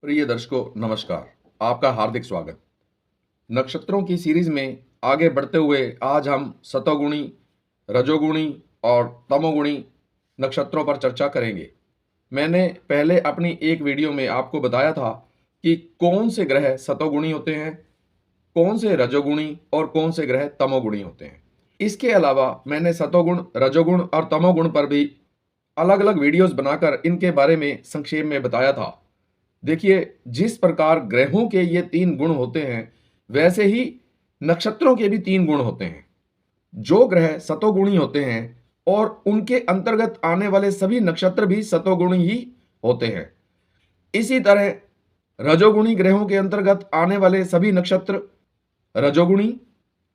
प्रिय दर्शकों नमस्कार। आपका हार्दिक स्वागत। नक्षत्रों की सीरीज में आगे बढ़ते हुए आज हम सतोगुणी, रजोगुणी और तमोगुणी नक्षत्रों पर चर्चा करेंगे। मैंने पहले अपनी एक वीडियो में आपको बताया था कि कौन से ग्रह सतोगुणी होते हैं, कौन से रजोगुणी और कौन से ग्रह तमोगुणी होते हैं। इसके अलावा मैंने सतोगुण, रजोगुण और तमोगुण पर भी अलग अलग वीडियोस बनाकर इनके बारे में संक्षेप में बताया था। देखिए, जिस प्रकार ग्रहों के ये तीन गुण होते हैं, वैसे ही नक्षत्रों के भी तीन गुण होते हैं। जो ग्रह सतोगुणी होते हैं और उनके अंतर्गत आने वाले सभी नक्षत्र भी सतोगुणी ही होते हैं। इसी तरह रजोगुणी ग्रहों के अंतर्गत आने वाले सभी नक्षत्र रजोगुणी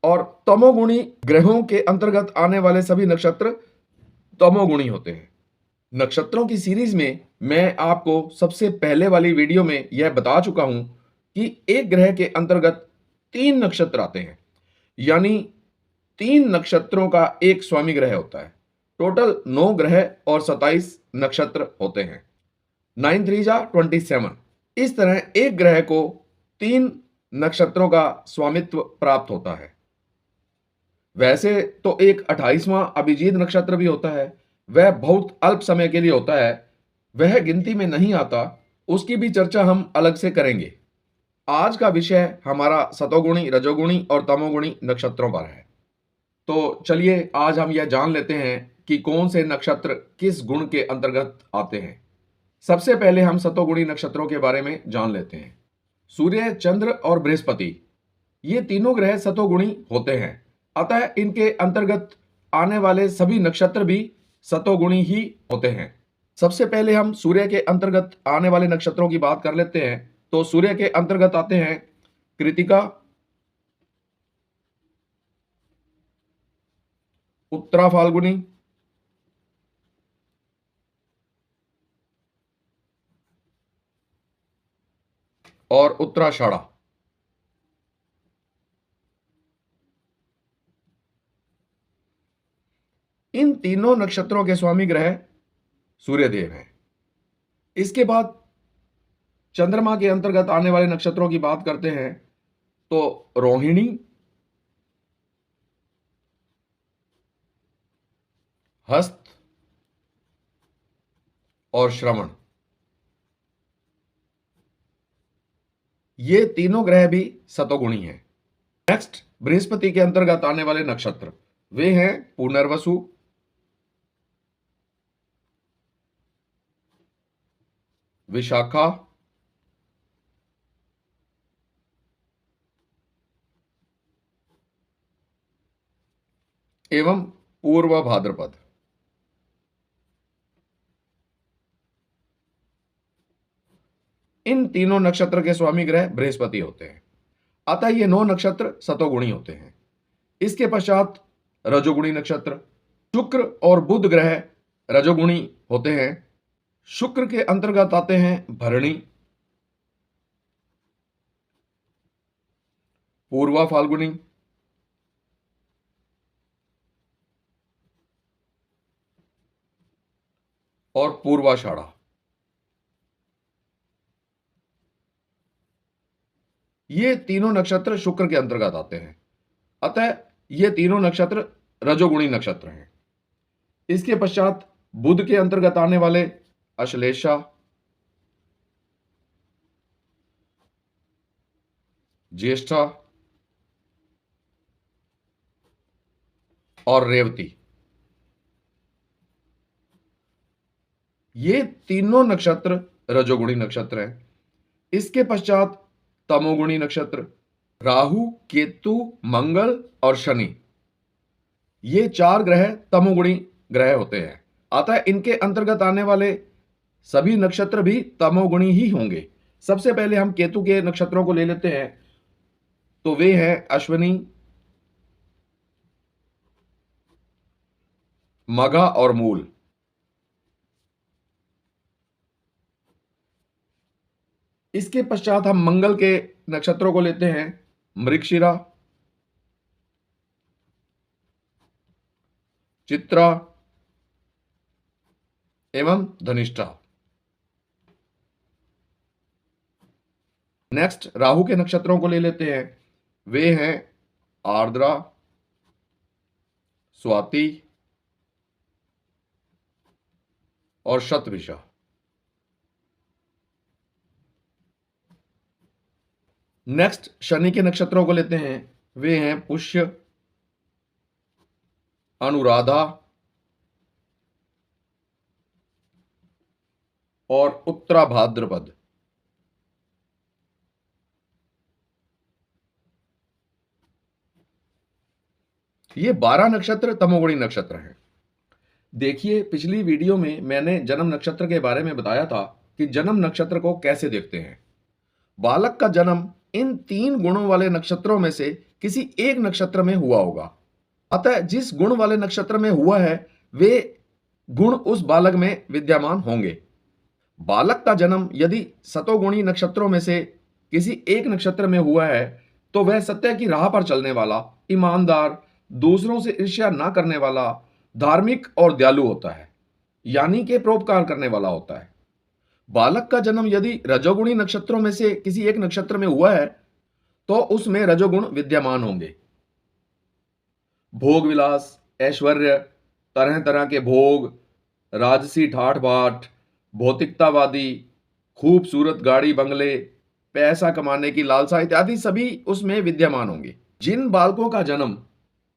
और तमोगुणी ग्रहों के अंतर्गत आने वाले सभी नक्षत्र तमोगुणी होते हैं। नक्षत्रों की सीरीज में मैं आपको सबसे पहले वाली वीडियो में यह बता चुका हूं कि एक ग्रह के अंतर्गत तीन नक्षत्र आते हैं, यानी तीन नक्षत्रों का एक स्वामी ग्रह होता है। टोटल 9 ग्रह और 27 नक्षत्र होते हैं। 9 3 जा 27। इस तरह एक ग्रह को तीन नक्षत्रों का स्वामित्व प्राप्त होता है। वैसे तो एक 28वां अभिजीत नक्षत्र भी होता है, वह बहुत अल्प समय के लिए होता है, वह गिनती में नहीं आता। उसकी भी चर्चा हम अलग से करेंगे। आज का विषय हमारा सतोगुणी, रजोगुणी और तमोगुणी नक्षत्रों पर है। तो चलिए आज हम यह जान लेते हैं कि कौन से नक्षत्र किस गुण के अंतर्गत आते हैं। सबसे पहले हम सतोगुणी नक्षत्रों के बारे में जान लेते हैं। सूर्य, चंद्र और बृहस्पति, ये तीनों ग्रह सतोगुणी होते हैं, अतः इनके अंतर्गत आने वाले सभी नक्षत्र भी सतोगुणी ही होते हैं। सबसे पहले हम सूर्य के अंतर्गत आने वाले नक्षत्रों की बात कर लेते हैं। तो सूर्य के अंतर्गत आते हैं कृतिका, उत्तरा फाल्गुनी, और उत्तराषाढ़ा। इन तीनों नक्षत्रों के स्वामी ग्रह सूर्यदेव हैं। इसके बाद चंद्रमा के अंतर्गत आने वाले नक्षत्रों की बात करते हैं तो रोहिणी, हस्त और श्रवण, ये तीनों ग्रह भी सतोगुणी हैं। नेक्स्ट, बृहस्पति के अंतर्गत आने वाले नक्षत्र वे हैं पुनर्वसु, विशाखा, एवं पूर्व भाद्रपद। इन तीनों नक्षत्र के स्वामी ग्रह बृहस्पति होते हैं, अतः ये 9 नक्षत्र सतोगुणी होते हैं। इसके पश्चात रजोगुणी नक्षत्र, शुक्र और बुध ग्रह रजोगुणी होते हैं। शुक्र के अंतर्गत आते हैं भरणी, पूर्वा फाल्गुनी, और पूर्वाषाढ़ा। ये तीनों नक्षत्र शुक्र के अंतर्गत आते हैं, अतः ये तीनों नक्षत्र रजोगुणी नक्षत्र हैं। इसके पश्चात बुध के अंतर्गत आने वाले अश्लेषा, ज्येष्ठा और रेवती, ये तीनों नक्षत्र रजोगुणी नक्षत्र हैं। इसके पश्चात तमोगुणी नक्षत्र राहु, केतु, मंगल और शनि, ये चार ग्रह तमोगुणी ग्रह होते हैं, अतः इनके अंतर्गत आने वाले सभी नक्षत्र भी तमोगुणी ही होंगे। सबसे पहले हम केतु के नक्षत्रों को ले लेते हैं। तो वे हैं अश्विनी, मघा और मूल। इसके पश्चात हम मंगल के नक्षत्रों को लेते हैं। मृगशिरा, चित्रा एवं धनिष्ठा। नेक्स्ट राहु के नक्षत्रों को ले लेते हैं। वे हैं आर्द्रा, स्वाति और शतभिषा। नेक्स्ट शनि के नक्षत्रों को लेते हैं। वे हैं पुष्य, अनुराधा और उत्तरा भाद्रपद। ये 12 नक्षत्र तमोगुणी नक्षत्र हैं। देखिए, पिछली वीडियो में मैंने जन्म नक्षत्र के बारे में बताया था कि जन्म नक्षत्र को कैसे देखते हैं। बालक का जन्म इन 3 गुणों वाले नक्षत्रों में से किसी एक नक्षत्र में हुआ होगा। अतः जिस गुण वाले नक्षत्र में हुआ है वे गुण उस बालक में विद्यमान होंगे। बालक का जन्म यदि सतोगुणी नक्षत्रों में से किसी एक नक्षत्र में हुआ है तो वह सत्य की राह पर चलने वाला, ईमानदार, दूसरों से ईर्ष्या ना करने वाला, धार्मिक और दयालु होता है, यानी कि परोपकार करने वाला होता है। बालक का जन्म यदि रजोगुणी नक्षत्रों में से किसी एक नक्षत्र में हुआ है तो उसमें रजोगुण विद्यमान होंगे। भोग विलास, ऐश्वर्य, तरह तरह के भोग, राजसी ठाठ बाट, भौतिकतावादी, खूबसूरत गाड़ी बंगले, पैसा कमाने की लालसा इत्यादि सभी उसमें विद्यमान होंगे। जिन बालकों का जन्म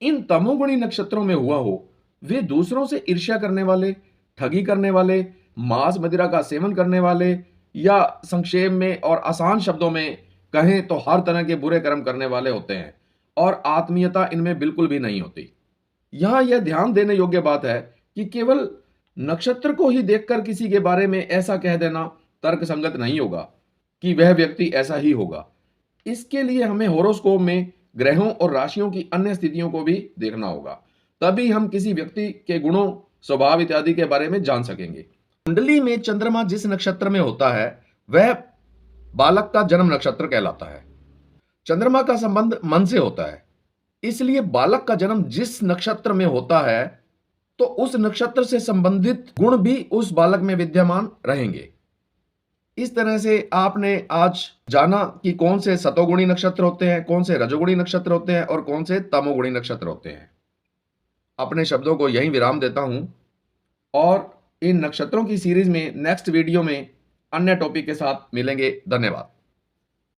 इन तमोगुणी नक्षत्रों में हुआ हो वे दूसरों से ईर्ष्या करने वाले, ठगी करने वाले, मांस मदिरा का सेवन करने वाले, या संक्षेप में और आसान शब्दों में कहें तो हर तरह के बुरे कर्म करने वाले होते हैं और आत्मीयता इनमें बिल्कुल भी नहीं होती। यहां यह ध्यान देने योग्य बात है कि केवल नक्षत्र को ही देखकर किसी के बारे में ऐसा कह देना तर्क संगत नहीं होगा कि वह व्यक्ति ऐसा ही होगा। इसके लिए हमें होरोस्कोप में ग्रहों और राशियों की अन्य स्थितियों को भी देखना होगा, तभी हम किसी व्यक्ति के गुणों, स्वभाव इत्यादि के बारे में जान सकेंगे। कुंडली में चंद्रमा जिस नक्षत्र में होता है वह बालक का जन्म नक्षत्र कहलाता है। चंद्रमा का संबंध मन से होता है, इसलिए बालक का जन्म जिस नक्षत्र में होता है तो उस नक्षत्र से संबंधित गुण भी उस बालक में विद्यमान रहेंगे। इस तरह से आपने आज जाना कि कौन से सतोगुणी नक्षत्र होते हैं, कौन से रजोगुणी नक्षत्र होते हैं और कौन से तमोगुणी नक्षत्र होते हैं। अपने शब्दों को यहीं विराम देता हूं और इन नक्षत्रों की सीरीज में नेक्स्ट वीडियो में अन्य टॉपिक के साथ मिलेंगे। धन्यवाद।